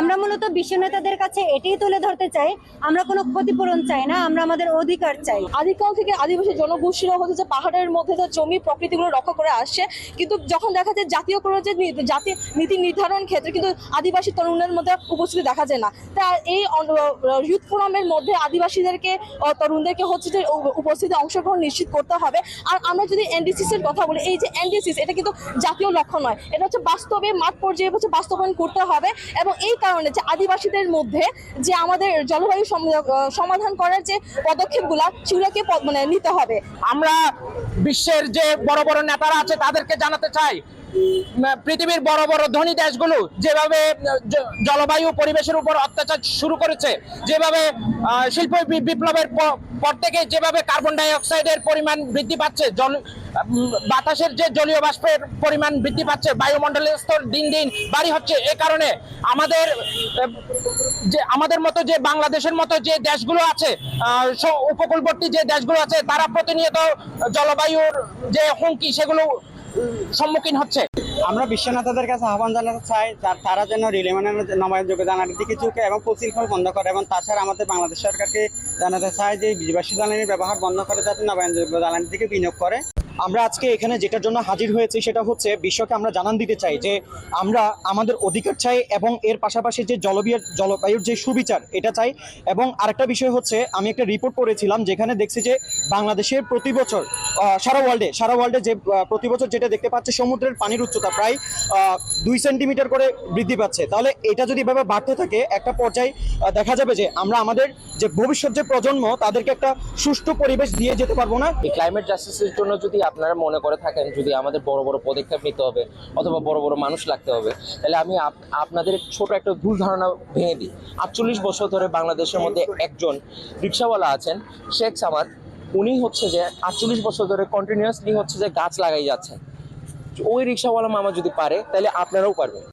আমরা মূলত বিশ্ব নেতাদের কাছে এটাই তুলে ধরতে চাই, আমরা কোনো ক্ষতিপূরণ চাই না, আমরা আমাদের অধিকার চাই। আদিকাল থেকে আদিবাসী জনগোষ্ঠীরা হচ্ছে যে পাহাড়ের মধ্যে যে জমি প্রকৃতিগুলো রক্ষা করে আসছে, কিন্তু যখন দেখা যায় জাতীয়করণ যে জাতীয় নীতি নির্ধারণ ক্ষেত্রে কিন্তু আদিবাসী তরুণের মধ্যে উপস্থিতি দেখা যায় না। তা এই ইউথ ফোরামের মধ্যে আদিবাসীদেরকে তরুণদেরকে হচ্ছে যে উপস্থিতি অংশগ্রহণ নিশ্চিত করতে হবে। আর আমরা যদি এনডিসিসির কথা বলি, এই যে এনডিসিস এটা কিন্তু জাতীয় লক্ষ্য নয়, এটা হচ্ছে বাস্তবে মাঠ পর্যায়ে হচ্ছে বাস্তবায়ন করতে হবে। এবং এই কারণে যে আদিবাসীদের মধ্যে যে আমাদের জলবায়ু সমাধান করার যে পদক্ষেপগুলা সেগুলোকে নিতে হবে। আমরা বিশ্বের যে বড় বড় নেতারা আছে তাদেরকে জানাতে চাই, পৃথিবীর বড় বড় ধনী দেশগুলো যেভাবে জলবায়ু পরিবেশের উপর অত্যাচার শুরু করেছে, যেভাবে শিল্প বিপ্লবের পর থেকে যেভাবে কার্বন ডাই অক্সাইডের পরিমাণ বৃদ্ধি পাচ্ছে, বাতাসের যে জলীয় বাষ্পের পরিমাণ বৃদ্ধি পাচ্ছে, বায়ুমণ্ডলের স্তর দিন দিন ভারী হচ্ছে। এ কারণে আমাদের মতো যে বাংলাদেশের মতো যে দেশগুলো আছে, উপকূলবর্তী যে দেশগুলো আছে, তারা প্রতিনিয়ত জলবায়ুর যে হুমকি সেগুলো সম্মুখীন হচ্ছে। আমরা বিশ্ব নেতাদের কাছে আহ্বান জানাতে চাই তারা যেন রিলেমানের নবায়নযোগ্য জ্বালানির দিকে ঝুঁকে এবং ফসিল ফুয়েল বন্ধ করে, এবং তাছাড়া আমাদের বাংলাদেশ সরকারকে জানাতে চাই যে জীবাশ্ম জ্বালানির ব্যবহার বন্ধ করে যাতে নবায়নযোগ্য জ্বালানির দিকে বিনিয়োগ করে। আমরা আজকে এখানে যেটার জন্য হাজির হয়েছি সেটা হচ্ছে বিশ্বকে আমরা জানান দিতে চাই যে আমরা আমাদের অধিকার চাই এবং এর পাশাপাশি যে জলবায়ুর যে সুবিচার এটা চাই। এবং আরেকটা বিষয় হচ্ছে, আমি একটা রিপোর্ট পড়েছিলাম যেখানে দেখছি যে বাংলাদেশের প্রতি বছর সারা ওয়ার্ল্ডে যে প্রতি বছর যেটা দেখতে পাচ্ছে সমুদ্রের পানির উচ্চতা প্রায় 2 সেন্টিমিটার করে বৃদ্ধি পাচ্ছে। তাহলে এটা যদি এভাবে বাড়তে থাকে একটা পর্যায়ে দেখা যাবে যে আমরা আমাদের যে ভবিষ্যৎ যে প্রজন্ম তাদেরকে একটা সুষ্ঠু পরিবেশ দিয়ে যেতে পারবো না। এই ক্লাইমেট জাস্টিসের জন্য যদি আপনারা মনে করে থাকেন যদি আমাদের বড় বড় পদক্ষেপ নিতে হবে অথবা বড় বড় মানুষ লাগতে হবে, তাহলে আমি আপনাদের ছোট একটা ভুল ধারণা ভেঙে দিই। 48 বছর ধরে বাংলাদেশের মধ্যে একজন রিক্সাওয়ালা আছেন, শেখ সামাদ, উনি হচ্ছে যে 48 বছর ধরে কন্টিনিউয়াসলি হচ্ছে যে গাছ লাগাই যাচ্ছেন। ওই রিক্সাওয়ালা মামা যদি পারে তাহলে আপনারাও পারবেন।